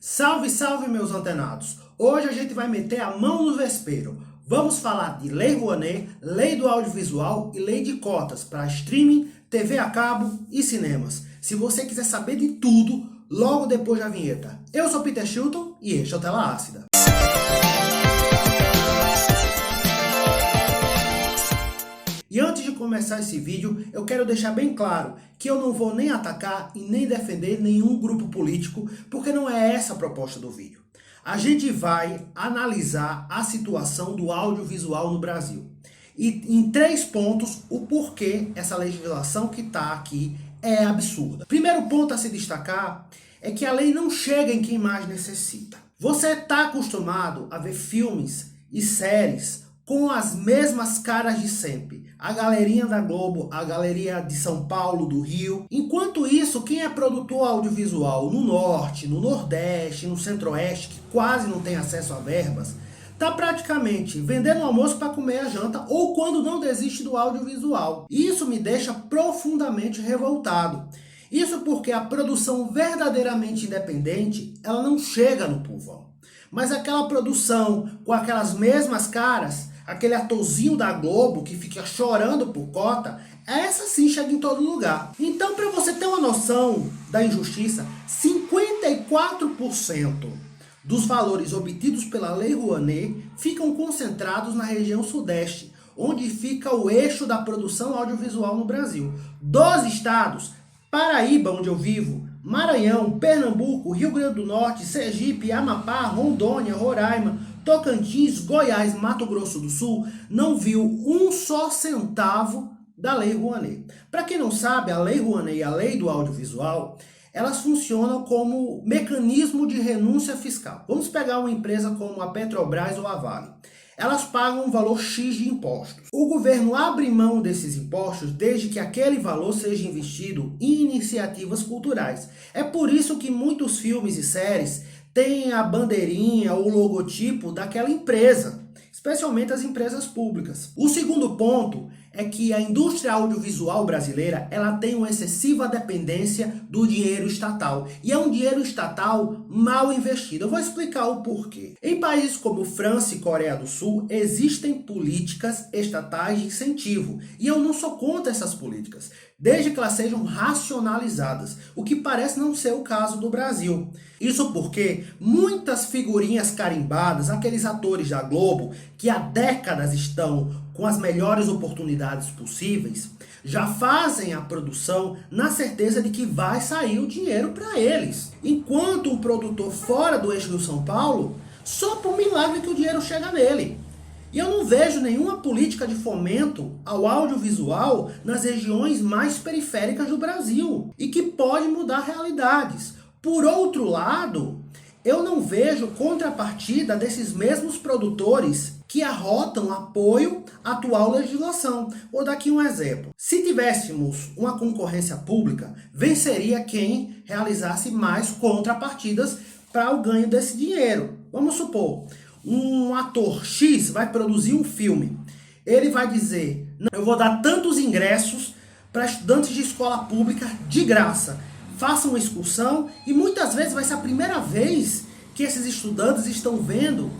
Salve, salve, meus antenados! Hoje a gente vai meter a mão no vespeiro. Vamos falar de Lei Rouanet, Lei do Audiovisual e Lei de Cotas para streaming, TV a cabo e cinemas. Se você quiser saber de tudo, logo depois da vinheta. Eu sou Peter Shilton e este é o Tela Ácida. E antes de começar esse vídeo, eu quero deixar bem claro que eu não vou nem atacar e nem defender nenhum grupo político, porque não é essa a proposta do vídeo. A gente vai analisar a situação do audiovisual no Brasil. E em 3 pontos, o porquê essa legislação que está aqui é absurda. Primeiro ponto a se destacar é que a lei não chega em quem mais necessita. Você está acostumado a ver filmes e séries com as mesmas caras de sempre. A galerinha da Globo, a galeria de São Paulo, do Rio. Enquanto isso, quem é produtor audiovisual no Norte, no Nordeste, no Centro-Oeste, que quase não tem acesso a verbas, está praticamente vendendo o almoço para comer a janta ou quando não desiste do audiovisual. Isso me deixa profundamente revoltado. Isso porque a produção verdadeiramente independente, ela não chega no povão. Mas aquela produção com aquelas mesmas caras, aquele atorzinho da Globo que fica chorando por cota, essa sim chega em todo lugar. Então, para você ter uma noção da injustiça, 54% dos valores obtidos pela Lei Rouanet ficam concentrados na região Sudeste, onde fica o eixo da produção audiovisual no Brasil. 12 estados, Paraíba, onde eu vivo, Maranhão, Pernambuco, Rio Grande do Norte, Sergipe, Amapá, Rondônia, Roraima, Tocantins, Goiás, Mato Grosso do Sul, não viu um só centavo da Lei Rouanet. Para quem não sabe, a Lei Rouanet e a Lei do Audiovisual, elas funcionam como mecanismo de renúncia fiscal. Vamos pegar uma empresa como a Petrobras ou a Vale. Elas pagam um valor X de impostos. O governo abre mão desses impostos desde que aquele valor seja investido em iniciativas culturais. É por isso que muitos filmes e séries têm a bandeirinha ou logotipo daquela empresa, especialmente as empresas públicas. O segundo ponto é que a indústria audiovisual brasileira ela tem uma excessiva dependência do dinheiro estatal. E é um dinheiro estatal mal investido. Eu vou explicar o porquê. Em países como França e Coreia do Sul, existem políticas estatais de incentivo. E eu não sou contra essas políticas, desde que elas sejam racionalizadas, o que parece não ser o caso do Brasil. Isso porque muitas figurinhas carimbadas, aqueles atores da Globo que há décadas estão com as melhores oportunidades possíveis, já fazem a produção na certeza de que vai sair o dinheiro para eles. Enquanto um produtor fora do eixo do São Paulo, só por milagre que o dinheiro chega nele. E eu não vejo nenhuma política de fomento ao audiovisual nas regiões mais periféricas do Brasil e que pode mudar realidades. Por outro lado, eu não vejo contrapartida desses mesmos produtores que arrotam apoio à atual legislação. Vou dar aqui um exemplo. Se tivéssemos uma concorrência pública, venceria quem realizasse mais contrapartidas para o ganho desse dinheiro. Vamos supor, um ator X vai produzir um filme. Ele vai dizer, não, eu vou dar tantos ingressos para estudantes de escola pública de graça. Façam uma excursão e muitas vezes vai ser a primeira vez que esses estudantes estão vendo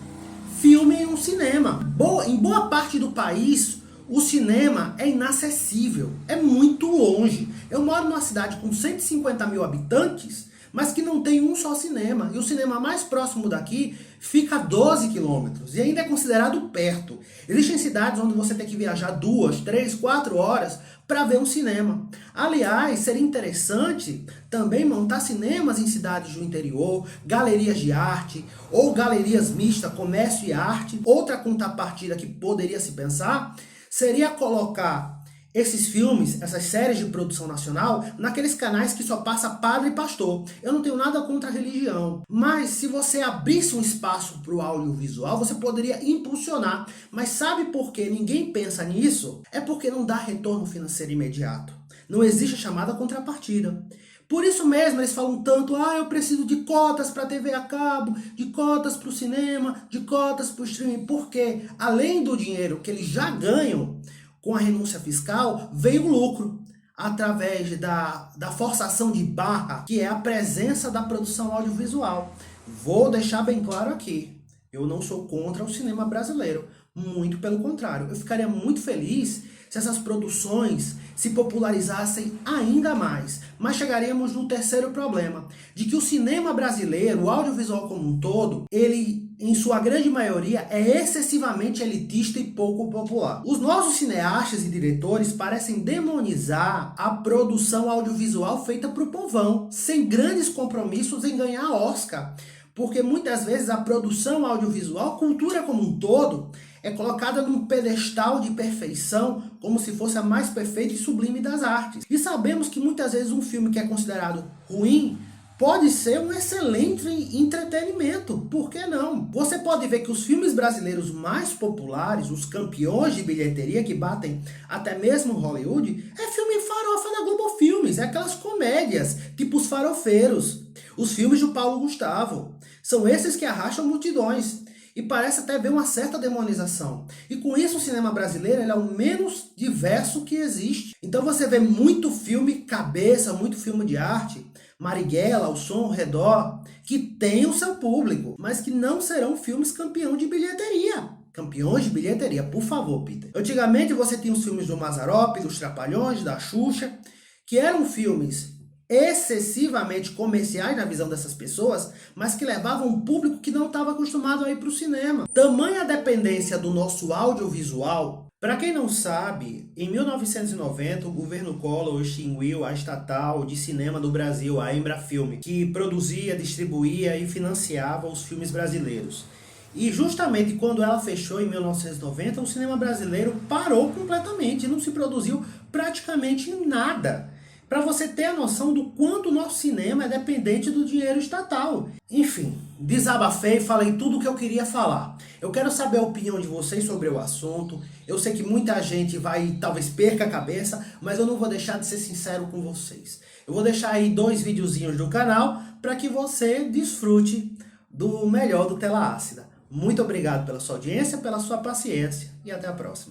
filme em um cinema. Em boa parte do país, o cinema é inacessível, é muito longe. Eu moro numa cidade com 150 mil habitantes, mas que não tem um só cinema. E o cinema mais próximo daqui fica a 12 quilômetros e ainda é considerado perto. Existem cidades onde você tem que viajar 2, 3, 4 horas para ver um cinema. Aliás, seria interessante também montar cinemas em cidades do interior, galerias de arte ou galerias mistas, comércio e arte. Outra contrapartida que poderia se pensar seria colocar esses filmes, essas séries de produção nacional, naqueles canais que só passa padre e pastor. Eu não tenho nada contra a religião, mas se você abrisse um espaço para o audiovisual, você poderia impulsionar. Mas sabe por que ninguém pensa nisso? É porque não dá retorno financeiro imediato. Não existe a chamada contrapartida. Por isso mesmo eles falam tanto, eu preciso de cotas para TV a cabo, de cotas para o cinema, de cotas para o streaming, porque além do dinheiro que eles já ganham com a renúncia fiscal, veio o lucro através da forçação de barra, que é a presença da produção audiovisual. Vou deixar bem claro aqui, eu não sou contra o cinema brasileiro, muito pelo contrário. Eu ficaria muito feliz se essas produções se popularizassem ainda mais. Mas chegaríamos no terceiro problema, de que o cinema brasileiro, o audiovisual como um todo, ele, em sua grande maioria, é excessivamente elitista e pouco popular. Os nossos cineastas e diretores parecem demonizar a produção audiovisual feita para o povão, sem grandes compromissos em ganhar Oscar. Porque muitas vezes a produção audiovisual, cultura como um todo, é colocada num pedestal de perfeição, como se fosse a mais perfeita e sublime das artes. E sabemos que muitas vezes um filme que é considerado ruim pode ser um excelente entretenimento. Por que não? Você pode ver que os filmes brasileiros mais populares, os campeões de bilheteria que batem até mesmo Hollywood, é filme farofa da Globo Filmes, é aquelas comédias, tipo Os Farofeiros, os filmes do Paulo Gustavo. São esses que arrastam multidões. E parece até ver uma certa demonização. E com isso o cinema brasileiro ele é o menos diverso que existe. Então você vê muito filme cabeça, muito filme de arte, Marighella, O Som ao Redor, que tem o seu público, mas que não serão filmes campeão de bilheteria. Campeões de bilheteria, por favor, Peter. Antigamente você tinha os filmes do Mazzaropi, dos Trapalhões, da Xuxa, que eram filmes excessivamente comerciais na visão dessas pessoas, mas que levavam um público que não estava acostumado a ir para o cinema. Tamanha dependência do nosso audiovisual. Para quem não sabe, em 1990 o governo Collor extinguiu a estatal de cinema do Brasil, a Embrafilme, que produzia, distribuía e financiava os filmes brasileiros. E justamente quando ela fechou em 1990, o cinema brasileiro parou completamente, não se produziu praticamente nada. Para você ter a noção do quanto o nosso cinema é dependente do dinheiro estatal. Enfim, desabafei e falei tudo o que eu queria falar. Eu quero saber a opinião de vocês sobre o assunto. Eu sei que muita gente talvez perca a cabeça, mas eu não vou deixar de ser sincero com vocês. Eu vou deixar aí 2 videozinhos do canal para que você desfrute do melhor do Tela Ácida. Muito obrigado pela sua audiência, pela sua paciência e até a próxima.